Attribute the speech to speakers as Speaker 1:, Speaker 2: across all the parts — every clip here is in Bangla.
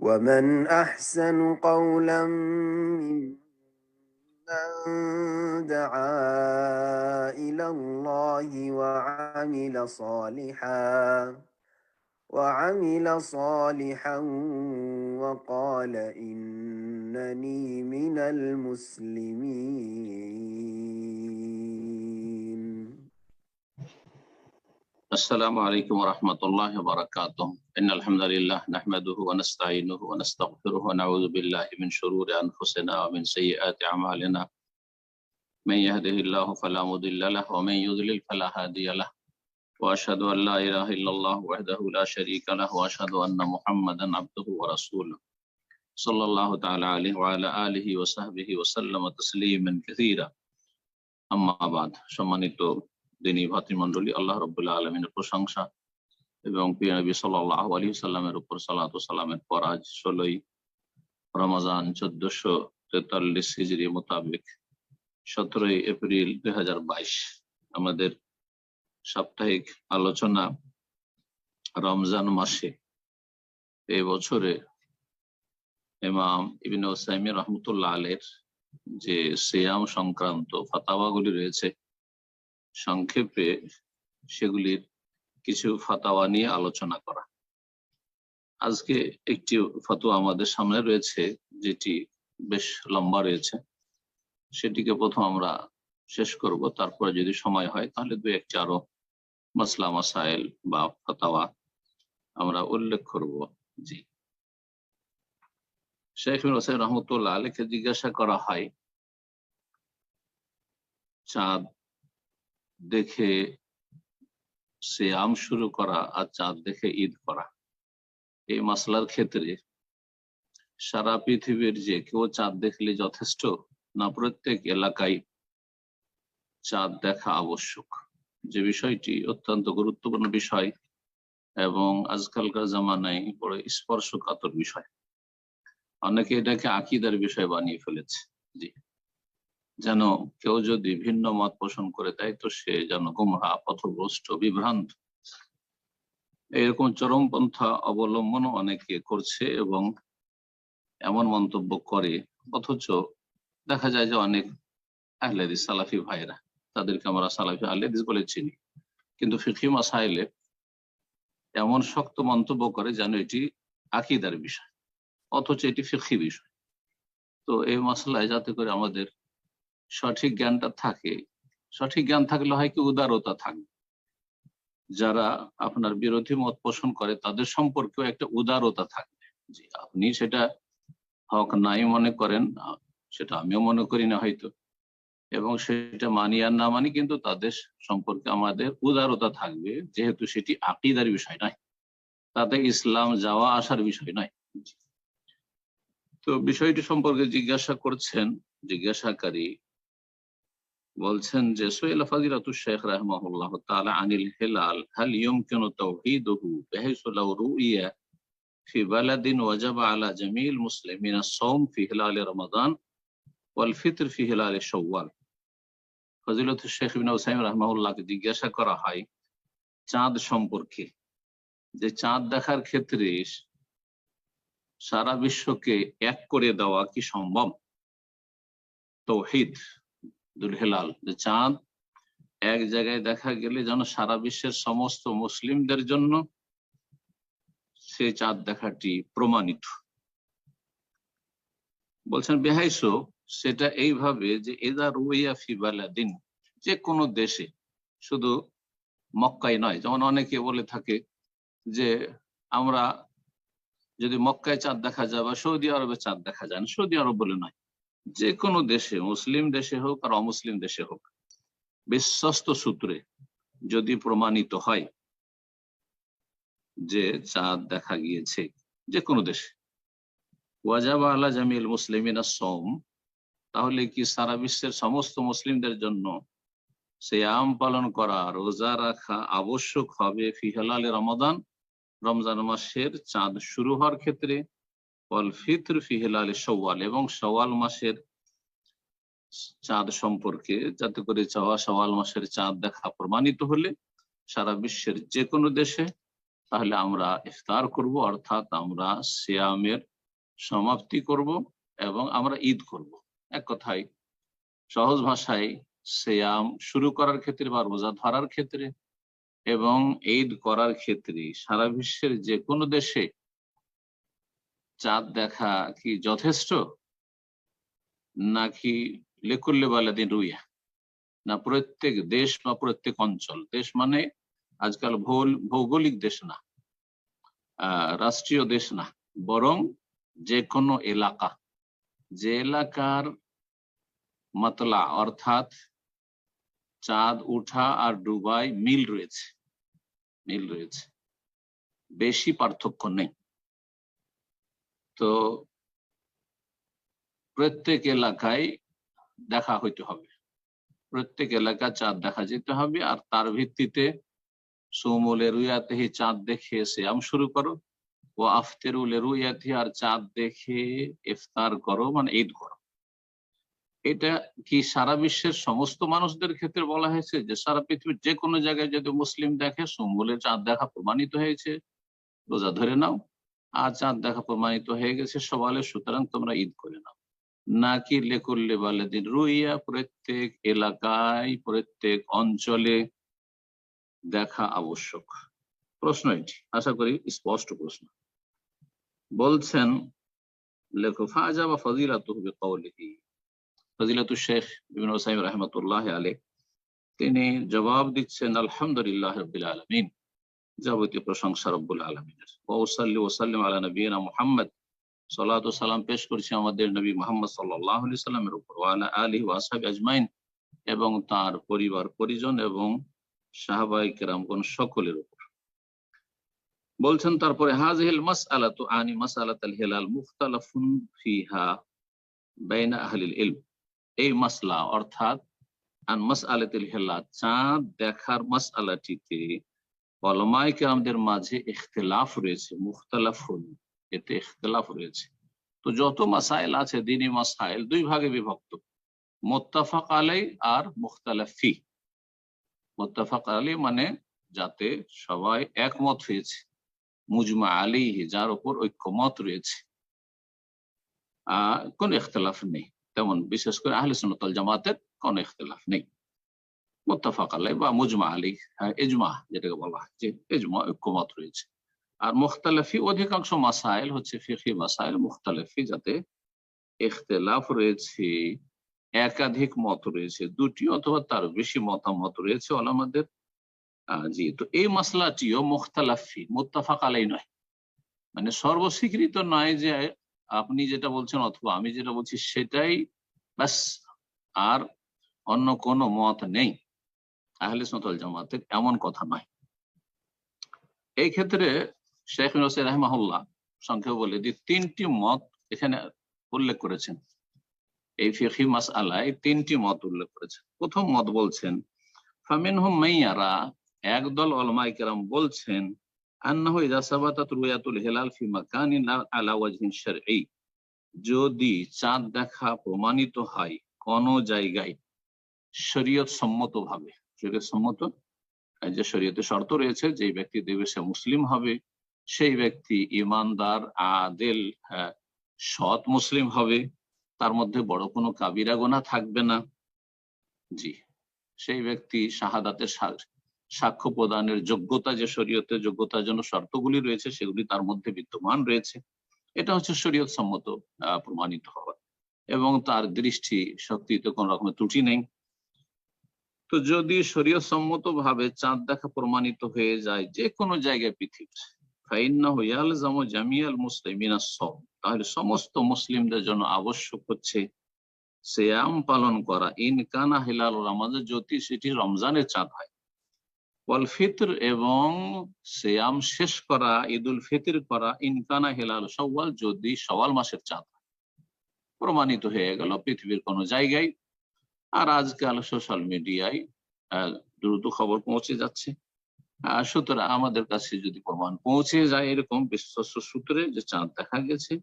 Speaker 1: ومن أحسن قولا ممن دعا إلى الله وعمل صالحا وقال إنني من المسلمين.
Speaker 2: السلام عليكم ورحمة الله وبركاته. إن الحمد لله نحمده ونستعينه ونستغفره ونعوذ بالله من شرور أنفسنا ومن سيئات أعمالنا. من يهده الله فلا مضل له ومن يضلل فلا هادي له. وأشهد أن لا إله إلا الله وحده لا شريك له وأشهد أن محمدا عبده ورسوله صلى الله تعالى عليه وعلى آله وصحبه وسلم تسليما كثيرا. أما بعد, সম্মানিত দিনী ভাতৃমণ্ডলী, আল্লাহ রাব্বুল আলামিনের প্রশংসা এবং প্রিয় নবী সাল্লাল্লাহু আলাইহি ওয়াসাল্লামের উপর সালাত ও সালামের পর আজ 16ই রমজান 1443 হিজরি মোতাবেক 17ই এপ্রিল 2022 আমাদের সাপ্তাহিক আলোচনা রমজান মাসে এই বছরে ইমাম ইবনে উসাইমিন রাহমাতুল্লাহ আলাইহির যে সিয়াম সংক্রান্ত ফাতাওয়াগুলি রয়েছে, সংক্ষেপে সেগুলির কিছু ফাতাওয়া নিয়ে আলোচনা করা। আজকে একটি ফতোয়া আমাদের সামনে রয়েছে যেটি বেশ লম্বা রয়েছে, সেটিকে প্রথম আমরা শেষ করব, তারপরে যদি সময় হয় তাহলে দুই একটি আরো মাসলা মাসাইল বা ফাতাওয়া আমরা উল্লেখ করব। জি, শেখ ইবনে উসাইমিন রাহমাতুল্লাহ আলাইহিকে জিজ্ঞাসা করা হয়, চাঁদ দেখে সিয়াম শুরু করা আর চাঁদ দেখে ঈদ করা, এই মাসলার ক্ষেত্রে সারা পৃথিবীর যে কেউ চাঁদ দেখলে যথেষ্ট না প্রত্যেক এলাকায় চাঁদ দেখা আবশ্যক? যে বিষয়টি অত্যন্ত গুরুত্বপূর্ণ বিষয় এবং আজকালকার জামানায় বড় স্পর্শকাতর বিষয়। অনেকে এটাকে আকীদার বিষয় বানিয়ে ফেলেছে। জি, যেন কেউ যদি ভিন্ন মত পোষণ করে দেয় তো সে যেন গুমরা, পথভ্রষ্ট, বিভ্রান্ত, এরকম চরমপন্থা অবলম্বন অনেকে করছে এবং এমন মন্তব্য করে। অথচ দেখা যায় যে অনেক আহলে হাদিস সালাফি ভাইরা, তাদেরকে আমরা সালাফি আহলে হাদিস বলে চিনি, কিন্তু ফিকহি মাসাইলে এমন শক্ত মন্তব্য করে যেন এটি আকীদার বিষয়, অথচ এটি ফিকহি বিষয়। তো এই মাসলায় যাতে করে আমাদের সঠিক জ্ঞানটা থাকে, সঠিক জ্ঞান থাকলে হয় কি উদারতা থাকবে, যারা আপনার বিরোধী মত পোষণ করে তাদের সম্পর্কেও একটা উদারতা থাকবে। জি, আপনি সেটা হক নাই মনে করেন, সেটা আমিও মনে করি না হয়তো, এবং সেটা মানি আর না মানি, কিন্তু তাদের সম্পর্কে আমাদের উদারতা থাকবে, যেহেতু সেটি আকীদার বিষয় নয়, তাতে ইসলাম যাওয়া আসার বিষয় নয়। তো বিষয়টি সম্পর্কে জিজ্ঞাসা করছেন জিজ্ঞাসাকারী, বলছেন যে সুইলা ফাযিলাতুশ শাইখ রাহিমাহুল্লাহ তাআলা আনিল হিলাল হাল ইয়ুমকিনু তাওহীদুহু বিহাইসু লাউ রুইয়া ফি বালাদিন ওয়াজাবা আলা জামিল মুসলিমিনা আস-সাওম ফি হিলাল রমাদান ওয়াল ফিতর ফি হিলাল শাওয়াল। ফাযিলাতুশ শাইখ ইবনে উসাইমিন রাহিমাহুল্লাহকে জিজ্ঞাসা করা হয় চাঁদ সম্পর্কে, যে চাঁদ দেখার ক্ষেত্রে সারা বিশ্বকে এক করে দেওয়া কি সম্ভব? তাওহীদ দুল হেলাল, যে চাঁদ এক জায়গায় দেখা গেলে যেন সারা বিশ্বের সমস্ত মুসলিমদের জন্য সেই চাঁদ দেখাটি প্রমাণিত। বলছেন বেহাইসো, সেটা এইভাবে যে এদা রুইয়া ফি বালাদিন, যে কোনো দেশে, শুধু মক্কায় নয়। যেমন অনেকে বলে থাকে যে আমরা যদি মক্কায় চাঁদ দেখা যায় বা সৌদি আরবে চাঁদ দেখা যায় না, সৌদি আরব বলে নয়, যে কোনো দেশে, মুসলিম দেশে হোক আর অমুসলিম দেশে হোক, বিশ্বস্ত সূত্রে যদি প্রমাণিত হয় যে চাঁদ দেখা গিয়েছে যে কোনো দেশে, ওয়াজাবা আলা জামিল মুসলিমিনা আস-সাওম, তাহলে কি সারা বিশ্বের সমস্ত মুসলিমদের জন্য সিয়াম পালন করা, রোজা রাখা আবশ্যক হবে ফি হিলাল রমাদান, রমজান মাসের চাঁদ শুরু হওয়ার ক্ষেত্রে, ওয়াল ফিতর ফি হিলাল শাওয়াল, এবং শাওয়াল মাসের চাঁদ সম্পর্কে, যাতে করে শাওয়াল মাসের চাঁদ দেখা প্রমাণিত হলে সারা বিশ্বের যে কোনো দেশে তাহলে আমরা ইফতার করব, অর্থাৎ আমরা সিয়ামের সমাপ্তি করব এবং আমরা ঈদ করব। এক কথায় সহজ ভাষায় সিয়াম শুরু করার ক্ষেত্রে বা রোজা ধরার ক্ষেত্রে এবং ঈদ করার ক্ষেত্রে সারা বিশ্বের যে কোনো দেশে চাঁদ দেখা কি যথেষ্ট, নাকি লেকুল্লে বালাদিন রুইয়া, না প্রত্যেক দেশ বা প্রত্যেক অঞ্চল, দেশ মানে আজকাল ভৌগোলিক দেশ না, রাষ্ট্রীয় দেশ না, বরং যে কোনো এলাকা, যে এলাকার মাতলা অর্থাৎ চাঁদ উঠা আর ডুবাই মিল রয়েছে, বেশি পার্থক্য নেই, তো প্রত্যেক এলাকায় দেখা হইতে হবে, প্রত্যেক এলাকা চাঁদ দেখা যেতে হবে। আর তার ভিত্তিতে সুমুলে রুয়াতেহি, চাঁদ দেখে সিয়াম শুরু করো, ও আফতেরুলে রুয়াতি, আর চাঁদ দেখে ইফতার করো মানে ঈদ করো। এটা কি সারা বিশ্বের সমস্ত মানুষদের ক্ষেত্রে বলা হয়েছে যে সারা পৃথিবীর যে কোনো জায়গায় যদি মুসলিম দেখে সুমুলে চাঁদ দেখা প্রমাণিত হয়েছে, রোজা ধরে নাও, আর চাঁদ দেখা প্রমাণিত হয়ে গেছে সওয়ালে, সুতরাং তোমরা ঈদ করে নাও, নাকি লেকুল্লে বালাদিন রুইয়া প্রত্যেক এলাকায় প্রত্যেক অঞ্চলে দেখা আবশ্যক? প্রশ্ন এটি, আশা করি স্পষ্ট প্রশ্ন। বলছেন লেখক ফাজাবা ফাজিলাতুহু বিকাউলিহি, ফজিলাতুশ শেখ ইবনে উসাইমিন রাহমাতুল্লাহ আলাইহি তিনি জবাব দিচ্ছেন আলহামদুলিল্লাহ রাব্বিল আলামিন, যাবতীয় প্রশংসা রব্বুল আলামিনের। ওয়া উসাল্লি ওয়া সাল্লিম আলা নবিয়িনা মুহাম্মদ, সালাত ও সালাম পেশ করছি আমাদের নবী মুহাম্মদ সাল্লাল্লাহু আলাইহি সাল্লামের উপর, ওয়া আলা আলিহি ওয়া আসহাবিহি আজমাইন, এবং তার পরিবার পরিজন এবং সাহাবায়ে কেরামগণ সকলের উপর। বলছেন তারপরে হাযিহিল মাসআলাতু আনি মাসআলাতুল হিলাল মুখতালাফুন ফিহা বাইনা আহলিল ইলম, এই মাসলা অর্থাৎ আন মাসআলাতুল হিলাল, চাঁদ দেখার মাসআলাটিতে উলামায়ে কেরামদের মাঝে ইখতিলাফ রয়েছে, মুখতালাফুন, এতে ইখতিলাফ রয়েছে। তো যত মাসাইল আছে দ্বীনি মাসাইল দুই ভাগে বিভক্ত, মুত্তাফাক আলাই আর মুখতালাফ ফি। মুত্তাফাক আলাই মানে যাতে সবাই একমত হয়েছে, মুজমা আলাইহি যার উপর ঐক্যমত রয়েছে, কোন ইখতিলাফ নেই, তেমন বিশেষ করে আহলে সুন্নাত ওয়াল জামাতের কোন ইখতিলাফ নেই। মুত্তাফাক আলাই বা মুজমা আলাইহি, ইজমা যেটাকে বলা হয়, যে ইজমা ঐক্যমত রয়েছে। আর মুখতালাফি অধিকাংশ মাসাইল হচ্ছে ফিকহি মাসাইল, মুখতালাফি যাতে ইখতিলাফ রয়েছে, একাধিক মত রয়েছে, দুটি অথবা তার বেশি মতামত রয়েছে ওলামাদের। জি, তো এই মাসলাটিও মুখতালাফি, মুত্তাফাক আলাই নয়, মানে সর্বস্বীকৃত নয় যে আপনি যেটা বলছেন অথবা আমি যেটা বলছি সেটাই ব্যাস, আর অন্য কোনো মত নেই আহলে সুন্নাত ওয়াল জামাতের, এমন কথা নয়। এই ক্ষেত্রে শেখ ইবনে উসাইমিন রাহিমাহুল্লাহ সংক্ষেপে বলে যে তিনটি মত এখানে উল্লেখ করেছেন, এই ফিকহি মাসআলায় তিনটি মত উল্লেখ করেছেন। প্রথম মত বলছেন ফামিনহুম মাইয়ারা, একদল উলামায়ে কেরাম বলছেন আন্নাহু ইযা সাবাতাত রুয়াতুল হিলাল ফি মাকানিন আলা ওয়াজহিন শারঈ, যদি চাঁদ দেখা প্রমাণিত হয় কোন জায়গায় শরীয়ত সম্মত ভাবে, শরীয়ত সম্মত যে শরীয়তে শর্ত রয়েছে, যে ব্যক্তি দেখবে সে মুসলিম হবে, সেই ব্যক্তি ইমানদার, আদেল, সৎ মুসলিম হবে, তার মধ্যে বড় কোনো কাবিরা গুনাহ থাকবে না, জি, সেই ব্যক্তি শাহাদাতের সাক্ষ্য প্রদানের যোগ্যতা, যে শরীয়তের যোগ্যতার জন্য শর্তগুলি রয়েছে সেগুলি তার মধ্যে বিদ্যমান রয়েছে, এটা হচ্ছে শরীয়ত সম্মত প্রমাণিত হওয়া, এবং তার দৃষ্টি শক্তিতে কোন রকমের ত্রুটি নেই। তো যদি শরীয়ত সম্মত ভাবে চাঁদ দেখা প্রমাণিত হয়ে যায় যে কোনো জায়গায় পৃথিবীর, ফাইন্নাহু ইয়ালজামু জামিআল মুসলিমিনা আস-সাওম, তাহলে সমস্ত মুসলিমদের জন্য আবশ্যক হচ্ছে সিয়াম পালন করা, ইন কানা হিলাল রমাজান, যদি সেটি রমজানের চাঁদ হয়, ওয়াল ফিতর, এবং সিয়াম শেষ করা, ঈদুল ফিতর করা, ইন কানা হিলাল শাওয়াল, যদি শাওয়াল মাসের চাঁদ হয়। প্রমাণিত হয়ে গেল পৃথিবীর কোনো জায়গায়, আর আজকাল সোশ্যাল মিডিয়ায় দ্রুত খবর পৌঁছে যাচ্ছে, সুতরাং আমাদের কাছে যদি প্রমাণ পৌঁছে যায় এরকম বিশ্বস্ত সূত্রে যে চাঁদ দেখা গেছে,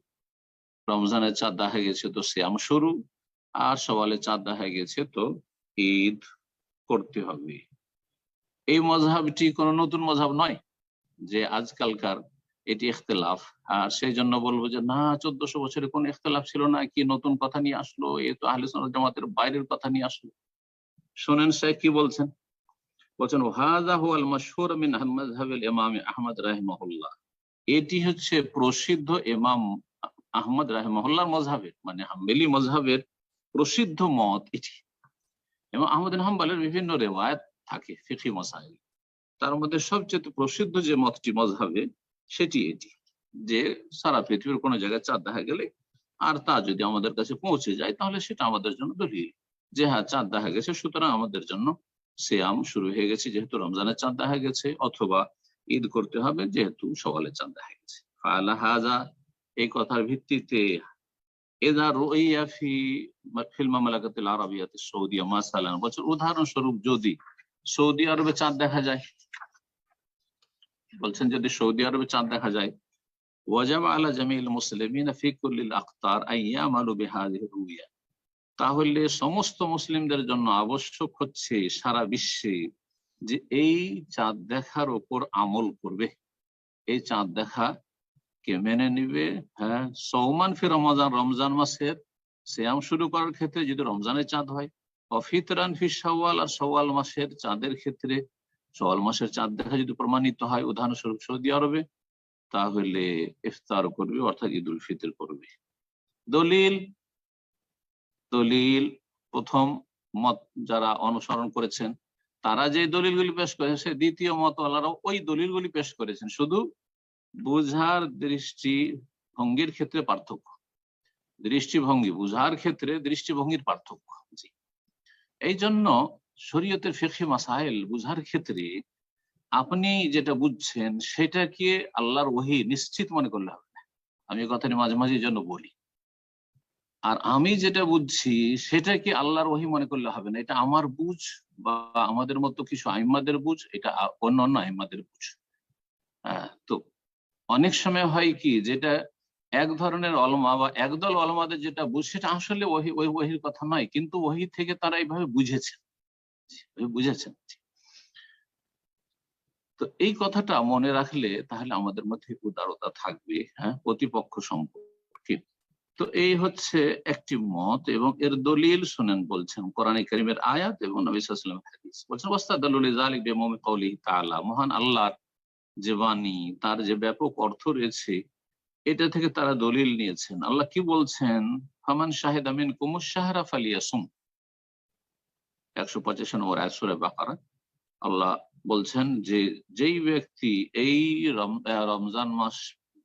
Speaker 2: রমজানের চাঁদ দেখা গেছে, তো সিয়াম শুরু, আর শাওয়ালের চাঁদ দেখা গেছে তো ঈদ করতে হবে। এই মযহাবটি কোনো নতুন মযহাব নয় যে আজকালকার এটি ইখতিলাফ। আর সেই জন্য বলবো যে না, 1400 বছরে কোন ইখতিলাফ ছিল না, কি নতুন কথা নিয়ে আসলো, এ তো আহলে সুন্নাত জামাতের বাইরের কথা নিয়ে আসলো। শোনেন শেখ কি বলছেন। বলছেন হাযা হুয়াল মাশহুর মিন মাযহাবিল ইমাম আহমদ রাহিমাহুল্লাহ, এটি হচ্ছে প্রসিদ্ধ ইমাম আহমদ রাহিমাহুল্লাহর মযহাবের, মানে হাম্বলি মযহাবের প্রসিদ্ধ মত এটি। এবং আহমদ বিন হাম্বলের বিভিন্ন রিওয়ায়াত থাকে ফিকহি মাসাইল, তার মধ্যে সবচেয়ে প্রসিদ্ধ যে মতটি মযহাবে সেটি এটি, যে সারা পৃথিবীর কোনো জায়গায় চাঁদ দেখা গেলে আর তা যদি আমাদের কাছে পৌঁছে যায় তাহলে সেটা আমাদের জন্য দলিল যে হ্যাঁ চাঁদ দেখা গেছে, সুতরাং আমাদের জন্য সিয়াম শুরু হয়ে গেছে যেহেতু রমজানের চাঁদ দেখা গেছে, অথবা ঈদ করতে হবে যেহেতু সওয়ালের চাঁদ দেখা গেছে। ফাআলা হাযা, এই কথার ভিত্তিতে ইযা রুইয়া ফিল মামলাকাতিল আরাবিয়াতি সৌদিয়া মাসালান, বলছে উদাহরণস্বরূপ যদি সৌদি আরবে চাঁদ দেখা যায়, বলছেন যদি সৌদি আরবে চাঁদ দেখা যায়, ওয়াজাব আলা জামিল মুসলিমিনা ফি কুল্লিল আকতার আইয়ামালু বিহাযিহি রুইয়া, তাহলে সমস্ত মুসলিমদের জন্য আবশ্যক হচ্ছে সারা বিশ্বে যে এই চাঁদ দেখার উপর আমল করবে, এই চাঁদ দেখা কে মেনে নিবে। হ্যাঁ, সৌমান ফি রমজান, রমজান মাসের সিয়াম শুরু করার ক্ষেত্রে যদি রমজানের চাঁদ হয়, অফিতরান ফি শাওয়াল, আর শাওয়াল মাসের চাঁদের ক্ষেত্রে শাওয়াল মাসের চাঁদ দেখা যদি প্রমাণিত হয় উদাহরণস্বরূপ সৌদি আরবে, তাহলে ইফতার করবে অর্থাৎ ঈদ উল ফিতর করবে। দলিল, দলিল প্রথম মত যারা অনুসরণ করেছেন তারা যে দলিলগুলি পেশ করেছে, দ্বিতীয় মত ওয়ালারাও ওই দলিলগুলি পেশ করেছেন, শুধু বুঝার দৃষ্টিভঙ্গির ক্ষেত্রে পার্থক্য, দৃষ্টিভঙ্গি বুঝার ক্ষেত্রে দৃষ্টিভঙ্গির পার্থক্য। জি, এই জন্য শরীয়তের ফিকহি মাসাইল বুঝার ক্ষেত্রে আপনি যেটা বুঝছেন সেটাকে আল্লাহর ওহী নিশ্চিত মনে করলে হবে না। আমি কথাটি মাঝে মাঝে জন্য বলি, আর আমি যেটা বুঝছি সেটাকে আল্লাহর ওহী মনে করলে হবে না, এটা আমার বুঝ বা আমাদের মতো কিছু আইম্মাদের বুঝ, এটা অন্য অন্য আইম্মাদের বুঝ। তো অনেক সময় হয় কি, যেটা এক ধরনের অলমা বা একদল অলমাদের যেটা বুঝ সেটা আসলে ওই ওহির কথা নয়, কিন্তু ওহি থেকে তারা এইভাবে বুঝেছেন, বুঝেছেন। তো এই কথাটা মনে রাখলে তাহলে আমাদের মধ্যে উদারতা থাকবে, হ্যাঁ, প্রতিপক্ষ সম্পর্কে। তো এই হচ্ছে একটি মত, এবং এর দলিল শুনেন, বলছেন কোরআনে কারীমের আয়াত এবং নবী সাল্লাল্লাহু আলাইহি ওয়াসাল্লামের হাদিস। বলছেন ওয়াস্তাদাল্লু লিযালিক বিউমুমি কাউলিহি তাআলা, মহান আল্লাহর যে বাণী তার যে ব্যাপক অর্থ রয়েছে এটা থেকে তারা দলিল নিয়েছেন। আল্লাহ কি বলছেন, ফামান শাহিদা মিনকুমুশ শাহরা ফালিয়াসুম, 185 নম্বর আয়াত সূরা বাকারা। আল্লাহ বলছেন যে যেই ব্যক্তি এই রমজান মাস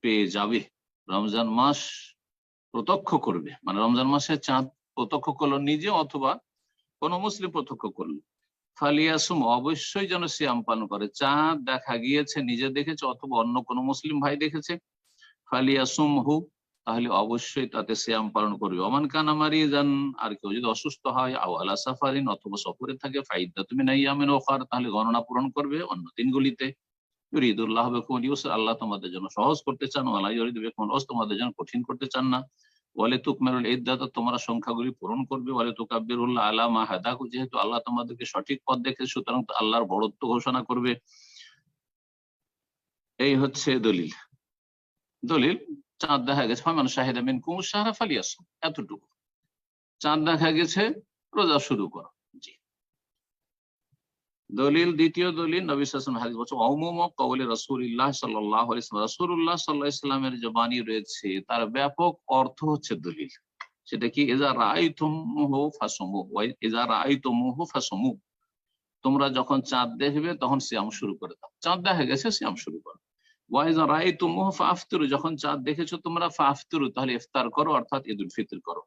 Speaker 2: পেয়ে যাবে, রমজান মাস প্রত্যক্ষ করবে, মানে রমজান মাসের চাঁদ প্রত্যক্ষ করলো নিজে অথবা কোন মুসলিম প্রত্যক্ষ করলো, ফালিয়াসুম, অবশ্যই যেন সিয়াম পালন করে। চাঁদ দেখা গিয়েছে, নিজে দেখেছে অথবা অন্য কোনো মুসলিম ভাই দেখেছে, ফালিয়াসুম হু, তাহলে অবশ্যই তাতে সিয়াম পালন করবে। ওমান কানা মারিযান, আর কেউ যদি অসুস্থ হয়, আও আলা সাফারিন, অথবা সফরে থাকে, ফাইদ্দাতুম মিন আইয়ামিন উখার, তাহলে গণনা পূরণ করবে অন্য দিনগুলিতে। ইউরিদুল্লাহু বিকুমুল ইউসর, আল্লাহ তোমাদের জন্য সহজ করতে চান, ওয়ালা ইউরিদু বিকুমুল উসর, তোমাদের জন্য কঠিন করতে চান না। ওয়ালি তুকমিলুল ইদ্দাত, তোমরা সংখ্যাগুলি পূরণ করবে। ওয়ালি তুকাব্বিরুল্লাহ আলা মা হাদাকুম, যেহেতু আল্লাহ তোমাদেরকে সঠিক পথ দেখে সুতরাং আল্লাহর বড়ত্ব ঘোষণা করবে। এই হচ্ছে দলিল। দলিল চাঁদ দেখা গেছে, ফামান শাহিদা মিনকুমুশ শাহরা ফালিয়াসুম, এতটুকু। চাঁদ দেখা গেছে, রোজা শুরু করো। জি। দলিল, দ্বিতীয় দলিল নবী সাল্লাল্লাহু আলাইহি ওয়াসাল্লাম হাদিস বলছে উমুম কওলি রাসূলুল্লাহ সাল্লাল্লাহু আলাইহি ওয়াসাল্লাম, রাসূলুল্লাহ সাল্লাল্লাহু আলাইহি ওয়াসাল্লামের যে বাণী রয়েছে তার ব্যাপক অর্থ হচ্ছে দলিল। সেটা কি, ইযা রাআইতুমুহু ফাসুমু ওয়া ইযা রাআইতুমুহু ফাসুমু, তোমরা যখন চাঁদ দেখবে তখন সিয়াম শুরু করে দাও। চাঁদ দেখা গেছে, সিয়াম শুরু করো। ওয়া ইযা রাআইতুমুহু ফাআফতিরু, যখন চাঁদ দেখেছো তোমরা, ফাআফতিরু, তাহলে ইফতার করো অর্থাৎ ঈদ উল ফিতর করো।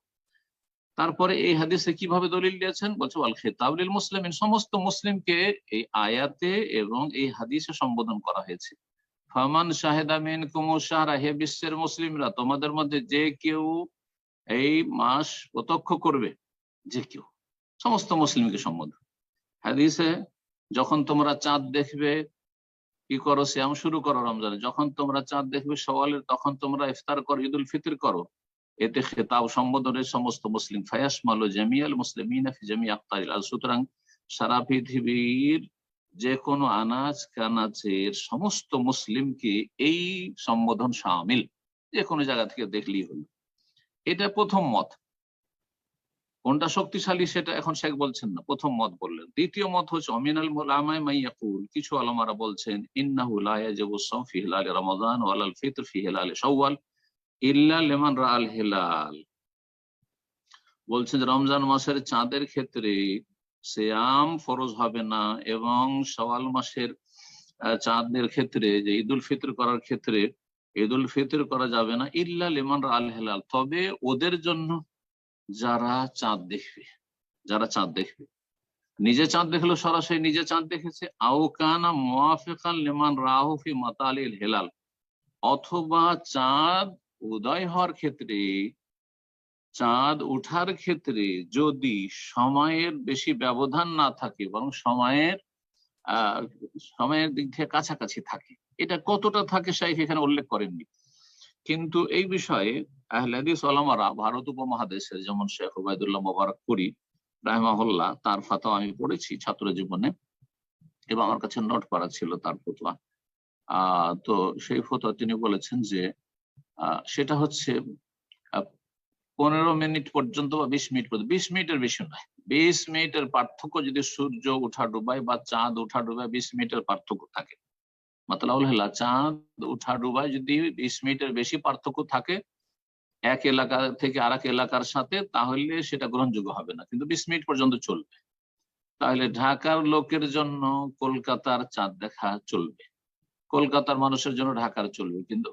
Speaker 2: তারপরে এই হাদিসে কিভাবে দলিল দিয়েছেন, বলছে আল খিতাব লিল মুসলিমিন, সমস্ত মুসলিমকে এই আয়াতে এবং এই হাদিসে সম্বোধন করা হয়েছে। ফামান শাহিদা মিনকুমুশ শাহরা, হে বিশ্বের মুসলিমরা, তোমাদের মধ্যে যে কেউ এই মাস প্রত্যক্ষ করবে, যে কেউ, সমস্ত মুসলিমকে সম্বোধন। হাদিসে যখন তোমরা চাঁদ দেখবে কি করো, সিয়াম শুরু করো রমজানে, যখন তোমরা চাঁদ দেখবে শাওয়ালের তখন তোমরা ইফতার করো, ঈদ উল ফিতর করো। এতে খেতাব সম্বোধনের সমস্ত মুসলিম, ফায়াশমালু জামিআল মুসলিমিনা ফি জামি আকতারিল আরদ, সুতরাং সারা পৃথিবীর যে কোনো আনাজ কানাচের সমস্ত মুসলিমকে এই সম্বোধন শামিল, যে কোনো জায়গা থেকে দেখলেই হলো। এটা প্রথম মত। কোনটা শক্তিশালী সেটা এখন শেখ বলছেন না, প্রথম মত বললেন। দ্বিতীয় মত হচ্ছে অমিনাল উলামায়ে মান ইয়াকুল, কিছু আলেমারা বলছেন ইন্নাহু লা ইয়াজিবু সাওম ফি হিলালি রমাদান ওয়ালাল ফিতর ফি হিলালি শাওয়াল ইল্লা লিমান রাআল হিলাল। বলছেন যে রমজান মাসের চাঁদের ক্ষেত্রে সিয়াম ফরজ হবে না, এবং শাওয়াল মাসের চাঁদের ক্ষেত্রে যে ঈদুল ফিতর করার ক্ষেত্রে ঈদুল ফিতর করা যাবে না ইল্লা লিমান রাআল হিলাল, তবে ওদের জন্য যারা চাঁদ দেখবে, যারা চাঁদ দেখবে। নিজে চাঁদ দেখলো, সরাসরি নিজে চাঁদ দেখেছে, আও কানা মুওয়াফিকান লিমান রাহু ফি মাতালিল হিলাল, অথবা চাঁদ উদয় হওয়ার ক্ষেত্রে, চাঁদ ওঠার ক্ষেত্রে যদি সময়ের বেশি ব্যবধান না থাকে, বরং সময়ের দিক থেকে কাছাকাছি থাকে। এটা কতটা থাকে শাইখ এখানে উল্লেখ করেননি, কিন্তু এই বিষয়ে আহলে হাদিস ওলামারা ভারত উপমহাদেশের, যেমন শেখ ওবায়দুল্লাহ মোবারকপুরী রাহিমাহুল্লাহ, তার ফাতোয়া আমি পড়েছি ছাত্র জীবনে এবং আমার কাছে নোট করা ছিল তার ফতোয়া। তো সেই ফতোয়া তিনি বলেছেন যে সেটা হচ্ছে 15 মিনিট পর্যন্ত বা 20 মিনিট পর্যন্ত, 20 মিনিটের বেশি নয়। 20 মিনিটের পার্থক্য যদি সূর্য ওঠা ডুবায় বা চাঁদ ওঠা ডুবায় 20 মিনিটের পার্থক্য থাকে, মাতলাউল হিলাল, চাঁদ ওঠা ডুবায় যদি 20 মিনিটের বেশি পার্থক্য থাকে এক এলাকা থেকে আর এক এলাকার সাথে, তাহলে সেটা গ্রহণযোগ্য হবে না, কিন্তু 20 মিনিট পর্যন্ত চলবে। তাহলে ঢাকার লোকের জন্য কলকাতার চাঁদ দেখা চলবে, কলকাতার মানুষের জন্য ঢাকার চলবে, কিন্তু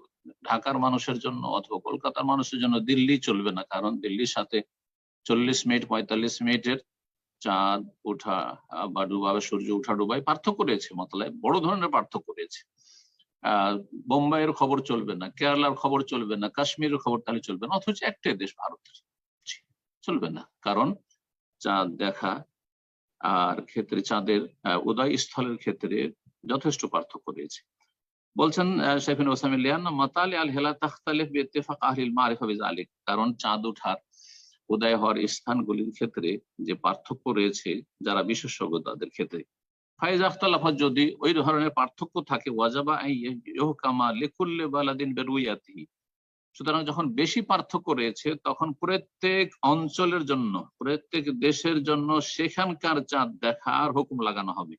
Speaker 2: ঢাকার মানুষের জন্য অথবা কলকাতার মানুষের জন্য দিল্লি চলবে না, কারণ দিল্লির সাথে 40 মিনিট 45 মিনিটের চাঁদ ওঠা বা ডুবা, সূর্য ওঠা ডুবাই পার্থক্য রয়েছে, মতলব বড় ধরনের পার্থক্য রয়েছে। বোম্বাইয়ের খবর চলবে না, কেরালার খবর চলবে না, কাশ্মীরের খবর তাহলে চলবে না, অথচ একটাই দেশ ভারতের, চলবে না, কারণ চাঁদ দেখা আর ক্ষেত্রে চাঁদের উদয় স্থলের ক্ষেত্রে যথেষ্ট পার্থক্য রয়েছে। বলছেন শেখ ইবনে উসাইমিন, লিআন্না মাতালি আল হিলাল তাখতালিফ বিইত্তিফাক আহলিল মারিফা বিযালিক, কারণ চাঁদ ওঠার উদয় হওয়ার স্থানগুলির ক্ষেত্রে যে পার্থক্য রয়েছে যারা বিশেষজ্ঞ তাদের ক্ষেত্রে, ফাইজা ইখতালাফা, যদি ওই ধরনের পার্থক্য থাকে, ওয়াজাবা আন ইহকামা লিকুল্লি বালাদিন বিরুয়াতিহি, সুতরাং যখন বেশি পার্থক্য রয়েছে তখন প্রত্যেক অঞ্চলের জন্য, প্রত্যেক দেশের জন্য সেখানকার চাঁদ দেখার হুকুম লাগানো হবে।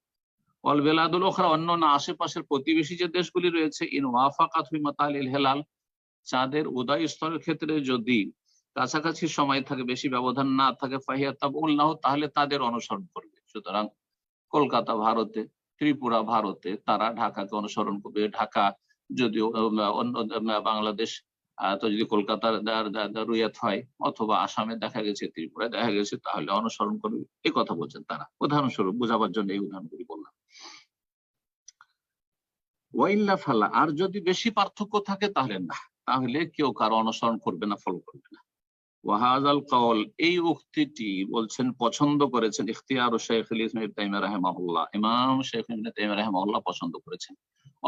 Speaker 2: ওয়াল বেলাদুল উখরা, অন্যান্য আশেপাশের প্রতিবেশী যে দেশগুলি রয়েছে, ইন ওয়াফাকাত ফি মাতালিল হিলাল, চাঁদের উদয় স্থলের ক্ষেত্রে যদি কাছাকাছি সময় থাকে, বেশি ব্যবধান না থাকে, ফাহিয়া তাবউল্লাহ, তাহলে তাদের অনুসরণ করবে। সুতরাং কলকাতা ভারতে, ত্রিপুরা ভারতে, তারা ঢাকাকে অনুসরণ করবে। ঢাকা যদিও অন্য বাংলাদেশ, তো যদি কলকাতার রুয়াত হয় অথবা আসামে দেখা গেছে, ত্রিপুরায় দেখা গেছে, তাহলে অনুসরণ করবে, এই কথা বলছেন তারা। উদাহরণস্বরূপ বোঝাবার জন্য এই উদাহরণগুলি বললাম। ওয়াইল্লা ফালা, আর যদি বেশি পার্থক্য থাকে তাহলে না, তাহলে কেউ কারো অনুসরণ করবে না, ফলো করবে না। ওয়াহাজাল কওল, এই উক্তিটি বলছেন পছন্দ করেছেন, ইখতিয়ার শাইখুল ইসলাম ইবনে তাইমিয়া রাহিমাহুল্লাহ, ইমাম শাইখ ইবনে তাইমিয়া রাহিমাহুল্লাহ পছন্দ করেছেন।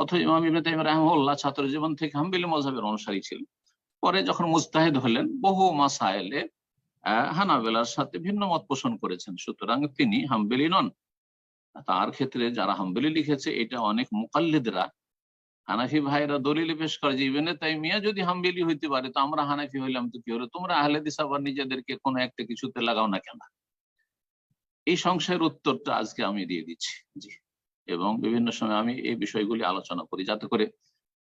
Speaker 2: অথচ ইমাম ইবনে তাইমিয়া রাহিমাহুল্লাহ ছাত্র জীবন থেকে হাম্বলি মাযহাবের অনুসারী ছিলেন, পরে যখন মুজতাহিদ হলেন বহু মাসায়েলে হানাবেলার সাথে ভিন্ন মত পোষণ করেছেন, সুতরাং তিনি হাম্বলি নন। তার ক্ষেত্রে যারা হাম্বলি লিখেছে, এটা অনেক মুকাল্লিদরা, হানাফি ভাইরা দলিল পেশ করে যে ইবনে তাইমিয়া যদি হাম্বলি হইতে পারে তো আমরা হানাফি হইলাম তো কি হলো, তোমরা আহলে হাদিস আবার নিজেদেরকে কোনো একটা কিছুতে লাগাও না কেন? এই সংশয়ের উত্তরটা আজকে আমি দিয়ে দিচ্ছি, জি, এবং বিভিন্ন সময় আমি এই বিষয়গুলি আলোচনা করি যাতে করে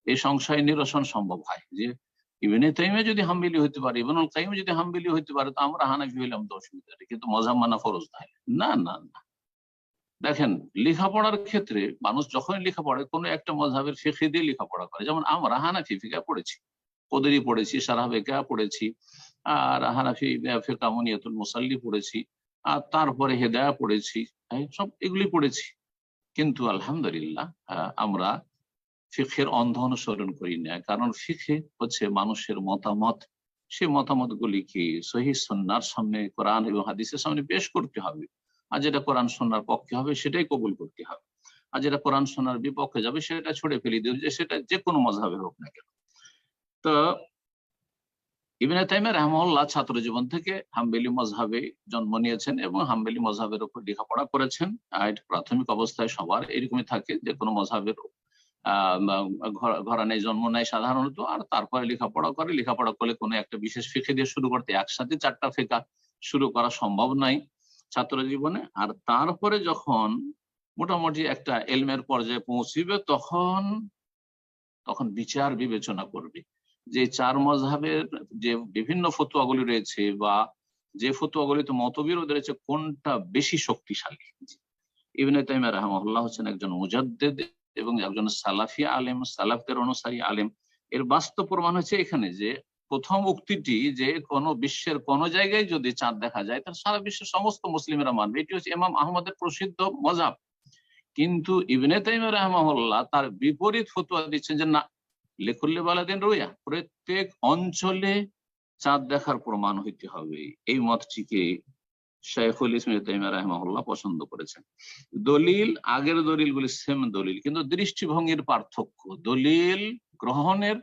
Speaker 2: এই সংশয় নিরসন সম্ভব হয়। যে ইবনে তাইমিয়া যদি হাম্বলি হইতে পারে, ইবনুল কাইয়িম যদি হাম্বলি হইতে পারে তো আমরা হানাফি হইলাম তো অসুবিধা নেই, কিন্তু মযহাব মানা ফরজ না। না না, দেখেন, লেখাপড়ার ক্ষেত্রে মানুষ যখনই লেখাপড়ে কোনো একটা মযহাবের ফিকহ দিয়ে লেখাপড়া করে, যেমন আমরা হানাফি ফিকহ পড়েছি, কদরি পড়েছি, শারহ বেকা পড়েছি, আর হানাফি ফিকহ মুনিয়াতুল মুসাল্লি পড়েছি, আর তারপরে হেদায়া পড়েছি, সব এগুলি পড়েছি, কিন্তু আলহামদুলিল্লাহ আমরা ফিকহের অন্ধ অনুসরণ করি না, কারণ ফিকহে হচ্ছে মানুষের মতামত, সেই মতামত গুলিকে সহিহ সুন্নাহর সামনে, কোরআন এবং হাদিসের সামনে পেশ করতে হবে, আর যেটা কোরআন সুন্নাহর পক্ষে হবে সেটাই কবুল করতে হবে, আর যেটা কোরআন সুন্নাহর বিপক্ষে যাবে সেটা ছুড়ে ফেলে দিবে, যে সেটা যে কোনো মযহাবে হোক না কেন। তো ইবনে তাইমিয়া রাহিমাহুল্লাহ ছাত্র জীবন থেকে হাম্বলি মযহাবে জন্ম নিয়েছেন এবং হাম্বলি মযহাবের উপর লেখাপড়া করেছেন। প্রাথমিক অবস্থায় সবার এরকমই থাকে, যে কোনো মযহাবের ঘরানায় জন্ম নেয় সাধারণত, আর তারপরে লেখাপড়া করে। লেখাপড়া করলে কোনো একটা বিশেষ ফিকহ দিয়ে শুরু করতে একসাথে 4টা ফিকহ শুরু করা সম্ভব নয় ছাত্র জীবনে। আর তারপরে যখন মোটামুটি একটা এলমের পর্যায়ে পৌঁছিবে, তখন বিচার বিবেচনা করবে যে 4 মযহাবের যে বিভিন্ন ফতোয়াগুলি রয়েছে বা যে ফতোয়াগুলিতে মতবিরোধ রয়েছে কোনটা বেশি শক্তিশালী। ইবনে তাইমিয়া রাহিমাহুল্লাহ হচ্ছেন একজন মুজাদ্দিদ এবং একজন সালাফি আলেম, সালাফদের অনুসারী আলেম। এর বাস্তব প্রমাণ হচ্ছে এখানে যে প্রথম উক্তিটি যে কোন বিশ্বের কোন জায়গায় যদি চাঁদ দেখা যায় তাহলে সারা বিশ্বের সমস্ত মুসলিমেরা মানবে, এটি হচ্ছে ইমাম আহমদের প্রসিদ্ধ মযহাব। কিন্তু ইবনে তাইমিয়া রাহিমাহুল্লাহ তার বিপরীত ফতোয়া দিচ্ছেন যে না, লিকুল্লি বালাদিন রুয়া, প্রত্যেক অঞ্চলে চাঁদ দেখার প্রমাণ হইতে হবে। এই মতটিকে শাইখুল ইসলাম ইবনে তাইমিয়া রাহিমাহুল্লাহ পছন্দ করেছেন। দলিল, আগের দলিলগুলি সেম দলিল, কিন্তু দৃষ্টিভঙ্গির পার্থক্য। দলিল গ্রহণের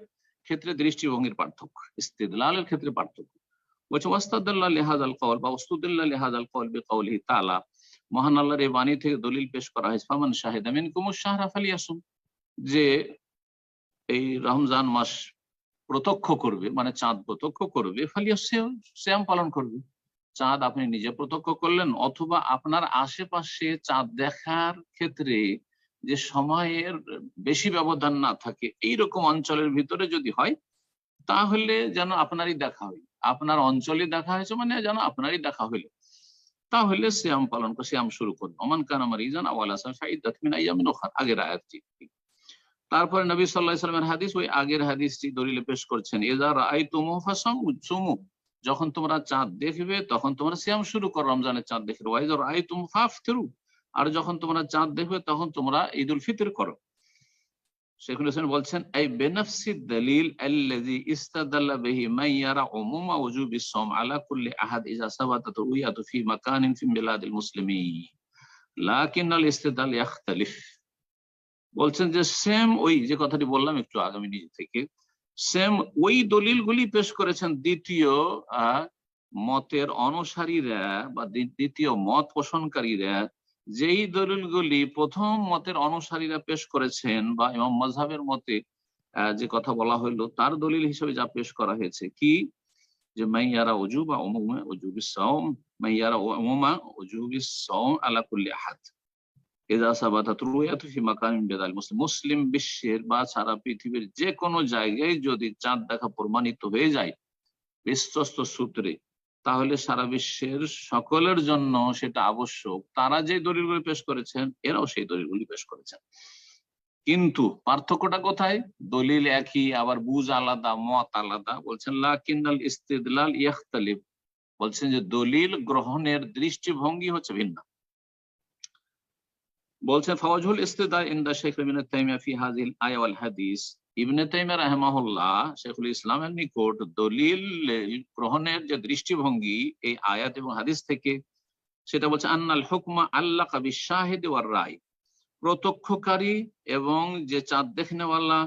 Speaker 2: ক্ষেত্রে দৃষ্টিভঙ্গির পার্থক্য, ইস্তিদলালের ক্ষেত্রে পার্থক্য। বলছে ওয়াস্তাদাল্লাহ লিহাযাল কওল বা ওয়াস্তুদিল্লাহ লিহাযাল কওল বিকাউলিহি তাআলা, মহান আল্লাহর এই বাণী থেকে দলিল পেশ করা হয়েছে ফামান শাহিদা মিনকুমুশ শাহরা ফালিয়াসুম, যে এই রমজান মাস প্রত্যক্ষ করবে, মানে চাঁদ প্রত্যক্ষ করবে, ফালিয়াসিয়াম, সিয়াম পালন করবে। চাঁদ আপনি নিজে প্রত্যক্ষ করলেন অথবা আপনার আশেপাশে চাঁদ দেখার ক্ষেত্রে যে সময়ের বেশি ব্যবধান না থাকে এইরকম অঞ্চলের ভিতরে যদি হয়, তাহলে যেন আপনারই দেখা হয়। আপনার অঞ্চলে দেখা হয়েছে মানে যেন আপনারই দেখা হইল, তাহলে সিয়াম পালন করে সিয়াম শুরু করুন। ওমান কানা মারিজান আও আলা সাফারিন ফাইদ্দাতুম মিন আইয়ামিন উখরা, আগের আয়াতটি। তারপরে নবী সাল্লাল্লাহু আলাইহি ওয়াসাল্লামের হাদিস, ওই আগের হাদিসটি দলিলে পেশ করছেন, ইযা রাআইতুমু ফাসামু, যখন তোমরা চাঁদ দেখবে তখন তোমরা সিয়াম শুরু করো, রমজানের চাঁদ দেখবে। ওয়া ইযা রাআইতুমু ফাফতিরু, আর যখন তোমরা চাঁদ দেখবে তখন তোমরা ঈদুল ফিতর করো। শেখুল হোসেন বলছেন, এই বেনাফসি দলিল আল্লাযী ইস্তাদাল্লা বিহি মান ইয়ারা উমুমা ওয়াজুবিস সাওম আলা কুল্লি আহাদ ইযা সাবাতাত রুয়াতু ফি মাকানিন ফি বিলাদিল মুসলিমিন লাকিনাল ইস্তিদলাল ইয়াখতালিফ। বলছেন যে সেম ওই যে কথাটি বললাম একটু আগে আমি নিজে থেকে, সেম ওই দলিলগুলি পেশ করেছেন দ্বিতীয় মতের অনুসারীরা বা দ্বিতীয় মত পোষণকারীরা, যেই দলিলগুলি প্রথম মতের অনুসারীরা পেশ করেছেন বা ইমাম মাযহাবের মতে যে কথা বলা হইলো তার দলিল হিসেবে যা পেশ করা হয়েছে, কি যে মাইয়ারা উজুবা উমুমা উজুবিস সাওম, মাইয়ারা উমুমা উজুবিস সাওম আলা কুল্লি আহাদ মুসলিম বিশ্বের বা সারা পৃথিবীর যে কোনো জায়গায় যদি চাঁদ দেখা প্রমাণিত হয়ে যায় বিশ্বস্ত সূত্রে, তাহলে সারা বিশ্বের সকলের জন্য সেটা আবশ্যক। তারা যে দলিলগুলি পেশ করেছেন এরাও সেই দলিলগুলি পেশ করেছেন, কিন্তু পার্থক্যটা কোথায়? দলিল একই, আবার বুঝ আলাদা, মত আলাদা। বলছেন লাকিনাল ইস্তিদলাল ইয়াখতালিফ, বলছেন যে দলিল গ্রহণের দৃষ্টিভঙ্গি হচ্ছে ভিন্ন। বলছেন ফাওয়াজহুল ইস্তিদলাল ইনদা শাইখ ইবনে তাইমিয়া ফি হাযিল আয়া ওয়াল হাদিস, ইবনে তাইমিয়া রাহিমাহুল্লাহ শাইখুল ইসলামের নিকট দলিল গ্রহণের যে দৃষ্টিভঙ্গি এই আয়াত এবং হাদিস থেকে, সেটা বলছে আন্নাল হুকমা আল্লাকা বিশ-শাহিদ ওয়ার রায়, প্রত্যক্ষকারী এবং যে চাঁদ দেখনেওয়ালা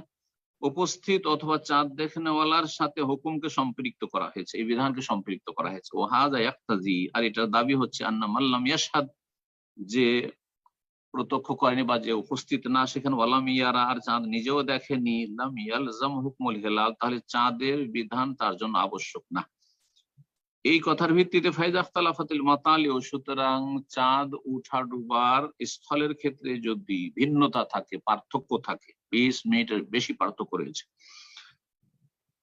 Speaker 2: উপস্থিত অথবা চাঁদ দেখনেওয়ালার সাথে হুকুমকে সম্পৃক্ত করা হয়েছে, এই বিধানকে সম্পৃক্ত করা হয়েছে। ও হাযা ইয়াক্তাজি, আর এটার দাবি হচ্ছে আন্না মান লাম ইয়াশহাদ, যে প্রত্যক্ষ করেনি বা যে উপস্থিত না সেখানে ওয়ালাম ইয়ারা, আর চাঁদ নিজেও দেখেনি, লাম ইয়ালজাম হুকমুল হিলাল, তাহলে চাঁদের বিধান তার জন্য আবশ্যক না। এই কথার ভিত্তিতে ফাইজা ইখতালাফাতিল মাতালি, সুতরাং চাঁদ উঠা ডুবার স্থলের ক্ষেত্রে যদি ভিন্নতা থাকে, পার্থক্য থাকে, 20 মিনিটের বেশি পার্থক্য রয়েছে,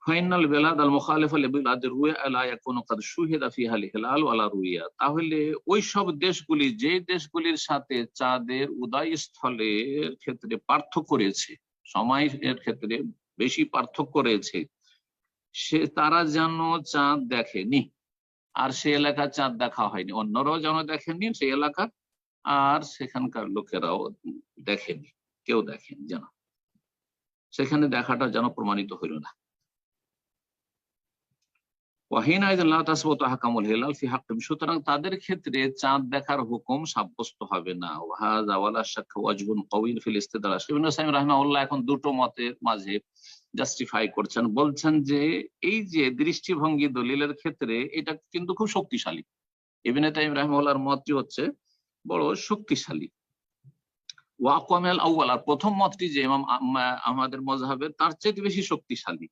Speaker 2: ফাইনাল বেলাদ আল মুখালিফা লিবিলাদি রুয়া লা ইয়াকুনু কাদ শুহিদা ফিহা আল হিলাল ওয়ালা রুয়া, তাহলে ওই সব দেশগুলি, যে দেশগুলির সাথে চাঁদের উদয় স্থলের ক্ষেত্রে পার্থক্য রয়েছে, সময়ের ক্ষেত্রে বেশি পার্থক্য রয়েছে, সে তারা যেন চাঁদ দেখেনি, আর সে এলাকার চাঁদ দেখা হয়নি, অন্যরাও যেন দেখেননি সেই এলাকার, আর সেখানকার লোকেরাও দেখেনি, কেউ দেখেনি, যেন সেখানে দেখাটা যেন প্রমাণিত হইল না। সুতরাং তাদের ক্ষেত্রে চাঁদ দেখার হুকুম সাব্যস্ত হবে না। এখন দুটো মতের মাঝে জাস্টিফাই করছেন, বলছেন যে এই যে দৃষ্টিভঙ্গি দলিলের ক্ষেত্রে এটা কিন্তু খুব শক্তিশালী। ইবনে তাইমিয়া রাহিমাহুল্লাহর মতটি হচ্ছে বড় শক্তিশালী। ওয়াকওয়ামেল আউয়াল, আর প্রথম মতটি যে ইমাম আমাদের মযহাবের তার চেয়ে বেশি শক্তিশালী,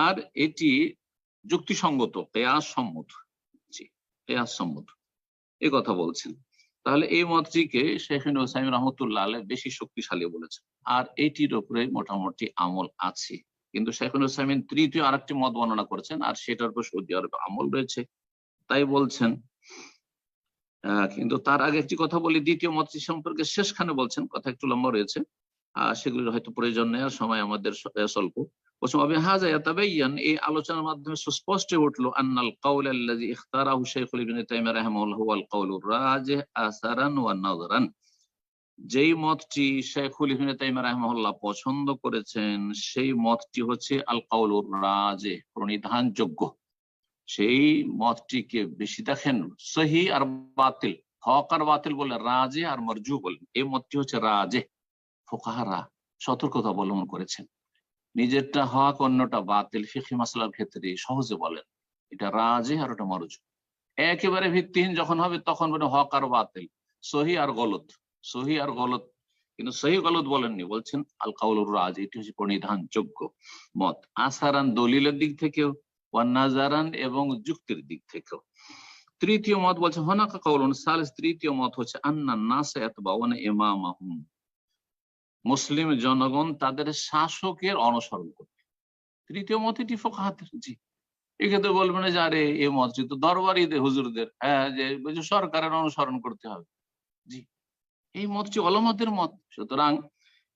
Speaker 2: আর এটি যুক্তিসঙ্গত, কিয়াস সম্মত। জি, কিয়াস সম্মত এই কথা বলছেন। তাহলে এই মতটিকে শেখ হুসাইন রহমতুল্লাহ আলাইহ বেশি শক্তিশালী বলেছেন, আর এটির উপরে মোটামুটি আমল আছে। কিন্তু শেখ হুসাইন তৃতীয় আরেকটি মত বর্ণনা করেছেন, আর সেটার উপর সৌদি আরবে আমল রয়েছে, তাই বলছেন। কিন্তু তার আগে একটি কথা বলি, দ্বিতীয় মতটি সম্পর্কে শেষখানে বলছেন, কথা একটু লম্বা রয়েছে, সেগুলির হয়তো প্রয়োজন নেই, আর সময় আমাদের স্বল্প। এই আলোচনার মাধ্যমে সুস্পষ্ট উঠলো আন্নাল কাউল আল্লাযী ইখতারাহু শাইখুল ইবনে তাইমিয়া রাহিমাহুল্লাহ ওয়াল কাউলুর রাজিহ আসারান ওয়া নাযরান, যেই মতটি শাইখুল ইবনে তাইমিয়া রাহিমাহুল্লাহ পছন্দ করেছেন সেই মতটি হচ্ছে আল কাউলুর রাজিহ, প্রণিধানযোগ্য। সেই মতটিকে বেশি দেখেন সহি আর বাতিল, হক আর বাতিল বলে রাজে আর মারজু বলেন, এই মতটি হচ্ছে রাজে। ফুকাহারা সতর্কতা অবলম্বন করেছেন, নিজেরটা হক অন্যটা বাতিল ফিকহি মাসলার ক্ষেত্রে সহজে বলেন এটা রাজে আর ওটা মারজু। একেবারে ভিত্তিহীন যখন হবে তখন বলে হক আর বাতিল, সহি আর গলত, সহি আর গলত, কিন্তু সহি গলত বলেননি, বলছেন আল কাউলুর রাজ, এটি হচ্ছে পরিধানযোগ্য মত। আসারান দলিলের দিক থেকেও, ওয়ান্নাজারান এবং যুক্তির দিক থেকেও। তৃতীয় মত বলছে হনাকা কাউলুন সালিস, তৃতীয় মত হচ্ছে আন্নান নাস ইয়াতবাউনা ইমামাহুম, মুসলিম জনগণ তাদের শাসকের অনুসরণ করবে। তৃতীয় মত এটি ফুকাহাদের। জি, এক্ষেত্রে বলবেন যে আরে এই মসজিদ তো দরবারিদের হুজুরদের, হ্যাঁ, যে সরকারের অনুসরণ করতে হবে। জি, এই মতটি ওলামাদের মত। সুতরাং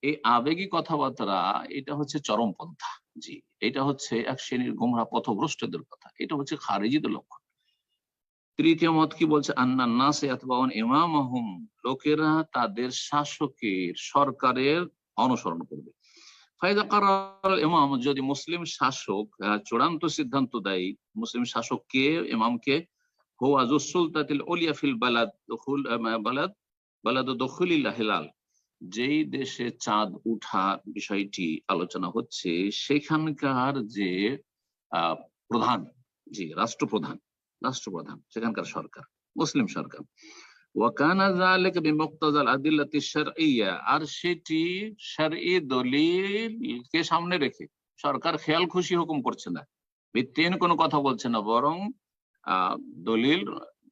Speaker 2: এই আবেগী কথাবার্তা এটা হচ্ছে চরমপন্থা। জি, এটা হচ্ছে এক শ্রেণীর গোমরা পথভ্রষ্টদের কথা, এটা হচ্ছে খারিজিদের লক্ষণ। তৃতীয় মত কি বলছে, আন্নান নাস ইয়াতবাউন ইমামাহুম, লোকেরা তাদের শাসকের, সরকারের অনুসরণ করবে। ফাইদা কারার ইমাম, যদি মুসলিম শাসক চূড়ান্ত সিদ্ধান্ত দেয়, মুসলিম শাসককে, ইমামকে, হুয়া যুস সুলতাতিল উলিয়া ফিল বালাদ দুখুল বালাদ দুখুলিল হিলাল, যেই দেশে চাঁদ উঠা বিষয়টি আলোচনা হচ্ছে সেখানকার যে প্রধান, জি রাষ্ট্রপ্রধান, সেখানকার সরকার, মুসলিম সরকার। ওয়াকানা যালিকা বিমুক্তাজাল আদিল্লাতি শারঈয়্যা, আর সেটি শারঈ দলিলকে সামনে রেখে সরকার খেয়াল খুশি হুকুম করছে না, ভিত্তিহীন কোনো কথা বলছে না, বরং দলিল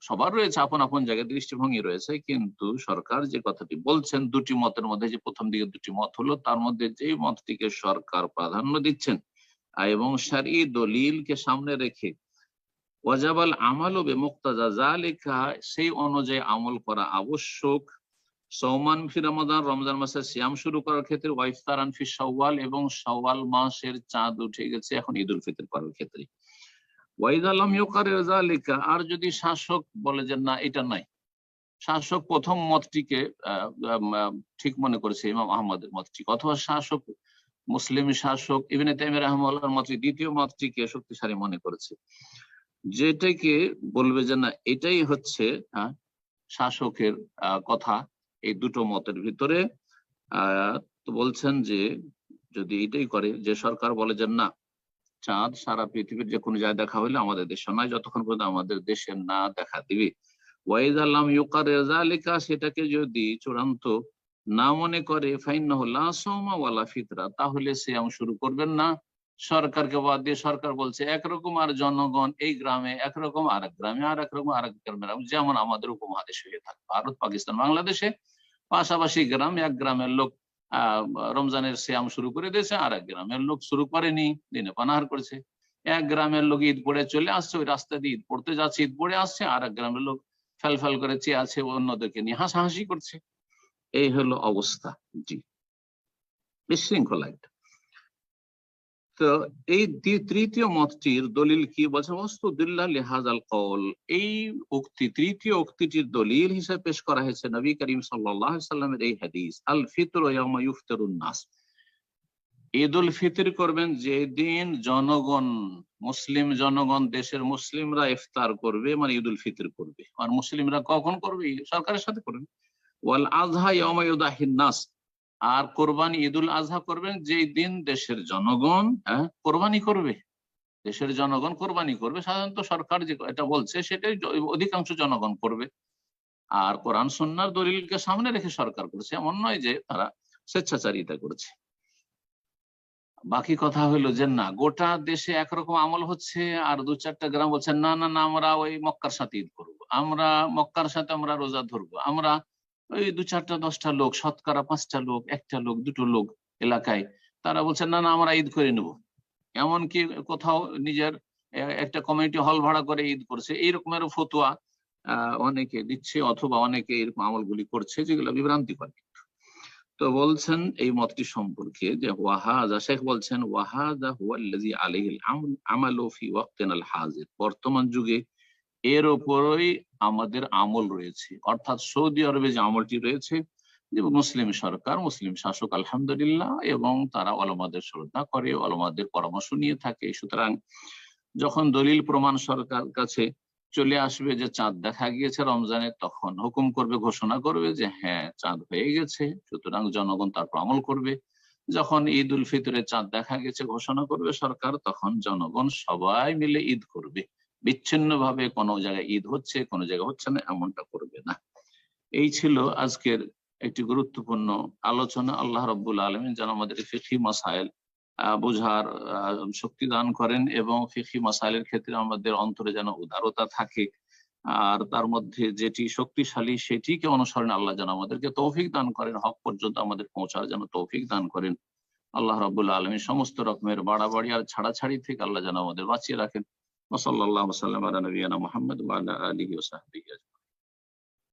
Speaker 2: সবার রয়েছে, আপন আপন জায়গায় দৃষ্টিভঙ্গি রয়েছে, কিন্তু সরকার যে কথাটি বলছেন, দুটি মতের মধ্যে যে প্রথম দিকে দুটি মত হলো, তার মধ্যে যে মতটিকে সরকার প্রাধান্য দিচ্ছেন এবং শারঈ দলিলকে সামনে রেখে ওয়াজাবাল আমালু বিমুক্তাজা যালিকা, সেই অনুযায়ী আমল করা আবশ্যক। সওমান ফি রমাদান, রমজান মাসে সিয়াম শুরু করার ক্ষেত্রে, ওয়াইফতারান ফি শাওয়াল, এবং শাওয়াল মাসের চাঁদ উঠে গেছে এখন ঈদুল ফিতর করার ক্ষেত্রে। ওয়াইদা লাম ইউকারির যালিকা, আর যদি শাসক বলে যে না এটা নাই, শাসক প্রথম মতটিকে ঠিক মনে করেছে ইমাম আহমদের মতটি, অথবা শাসক মুসলিম শাসক ইবনে তাইমিয়া রাহিমাহুল্লাহর মতটি দ্বিতীয় মতটিকে শক্তিশালী মনে করেছে, যেটাকে বলবে যে না এটাই হচ্ছে শাসকের কথা, এই দুটো মতের ভিতরে তো বলছেন যে যদি এটাই করে, যে সরকার বলে যে না চাঁদ সারা পৃথিবীর যে কোনো জায়গায় দেখা হইলে আমাদের দেশে নয়, যতক্ষণ পর্যন্ত আমাদের দেশে না দেখা দিবে। ওয়াইদা লাম ইউকারির যালিকা, সেটাকে যদি চূড়ান্ত না মনে করে, ফাইন্নাহু লা সাওমা ওয়ালা ফিতরা, তাহলে সিয়াম শুরু করবেন না। সরকারকে বাদ দিয়ে, সরকার বলছে একরকম আর জনগণ এই গ্রামে একরকম, আর এক গ্রামে আর একরকম, আর এক গ্রামে, যেমন আমাদের উপমহাদেশে হয়ে থাকে, ভারত পাকিস্তান বাংলাদেশে পাশাপাশি গ্রাম, এক গ্রামের লোক রমজানের সিয়াম শুরু করে দিয়েছে, আর এক গ্রামের লোক শুরু করেনি, দিনে পানাহার করেছে। এক গ্রামের লোক ঈদ পড়ে চলে আসছে, ওই রাস্তা দিয়ে ঈদ পড়তে যাচ্ছে, ঈদ পড়ে আসছে, আর এক গ্রামের লোক ফেল করে চেয়ে আছে, অন্যদেরকে নিয়ে হাসাহাসি করছে। এই হলো অবস্থা। জি, বিশৃঙ্খলা একটা। তো এই তৃতীয় মতটির দলিল কি বলছে, ওয়াস্তুদিল্লাহ লিহাযাল কওল, এই উক্তি, তৃতীয় উক্তিটির দলিল হিসেবে পেশ করা হয়েছে নবী করিম সাল্লাল্লাহু আলাইহি সাল্লামের এই হাদিস, আল ফিতরু ইয়াওমা ইফতারুন নাস, ঈদুল ফিতর করবেন যেদিন জনগণ, মুসলিম জনগণ, দেশের মুসলিমরা ইফতার করবে, মানে ঈদুল ফিতর করবে। আর মুসলিমরা কখন করবে? সরকারের সাথে করবে। ওয়াল আযহা ইয়াওমা ইউদাহিন নাস, আর কোরবানি ঈদুল আজহা করবেন যেই দিন দেশের জনগণ কোরবানি করবে, দেশের জনগণ কোরবানি করবে। সাধারণত সরকার যে এটা বলছে সেটাই অধিকাংশ জনগণ করবে। আর কোরআন সুন্নাহর দলিলকে সামনে রেখে সরকার করছে, এমন নয় যে তারা স্বেচ্ছাচারিতা করছে। বাকি কথা হলো যে না, গোটা দেশে একরকম আমল হচ্ছে আর 2-4টা গ্রাম বলছে না না না, আমরা ওই মক্কার সাথে ঈদ করবো, আমরা মক্কার সাথে আমরা রোজা ধরবো, আমরা ওই 2-4টা 10টা লোক, শতকরা 5টা লোক, 1টা লোক, 2টো লোক এলাকায় তারা বলছে না না আমরা ঈদ করে নেব। এমনকি কোথাও নিজের একটা কমিউনিটি হল ভাড়া করে ঈদ করছে, এইরকমের ফতোয়া অনেকে দিচ্ছে, অথবা অনেকে এরকম আমলগুলি করছে যেগুলো বিভ্রান্তিকর। তো বলছেন এই মতটি সম্পর্কে যে ওয়াহাদা, শেখ বলছেন ওয়াহাদা হুয়াল্লাযী আলাইহিল আমালু ফি ওয়াক্তিনাল হাজির, বর্তমান যুগে এর উপরই আমাদের আমল রয়েছে। অর্থাৎ সৌদি আরবে যে আমলটি রয়েছে, যে মুসলিম সরকার, মুসলিম শাসক আলহামদুলিল্লাহ, এবং তারা ওলামাদের শ্রদ্ধা করে, ওলামাদের পরামর্শ নিয়ে থাকে। সুতরাং যখন দলিল প্রমাণ সরকার কাছে চলে আসবে যে চাঁদ দেখা গিয়েছে রমজানে, তখন হুকুম করবে, ঘোষণা করবে যে হ্যাঁ চাঁদ হয়ে গেছে, সুতরাং জনগণ তারপর আমল করবে। যখন ঈদ উল ফিতরে চাঁদ দেখা গেছে ঘোষণা করবে সরকার, তখন জনগণ সবাই মিলে ঈদ করবে। বিচ্ছিন্ন ভাবে কোনো জায়গায় ঈদ হচ্ছে, কোনো জায়গায় হচ্ছে না, এমনটা করবে না। এই ছিল আজকের একটি গুরুত্বপূর্ণ আলোচনা। আল্লাহ রাব্বুল আলামিন যেন আমাদের ফিকহি মাসাইল বোঝার শক্তি দান করেন, এবং ফিকহি মাসাইলের ক্ষেত্রে আমাদের অন্তরে যেন উদারতা থাকে, আর তার মধ্যে যেটি শক্তিশালী সেটিকে অনুসরণে আল্লাহ যেন আমাদেরকে তৌফিক দান করেন, হক পর্যন্ত আমাদের পৌঁছার যেন তৌফিক দান করেন। আল্লাহ রাব্বুল আলামিন সমস্ত রকমের বাড়াবাড়ি আর ছাড়াছাড়ি থেকে আল্লাহ যেন আমাদের বাঁচিয়ে রাখেন। ওয়া সাল্লাল্লাহু ওয়া সাল্লাম আলা নবিয়িনা মুহাম্মদ ওয়া আলা আলিহি ওয়া সাহবিহি।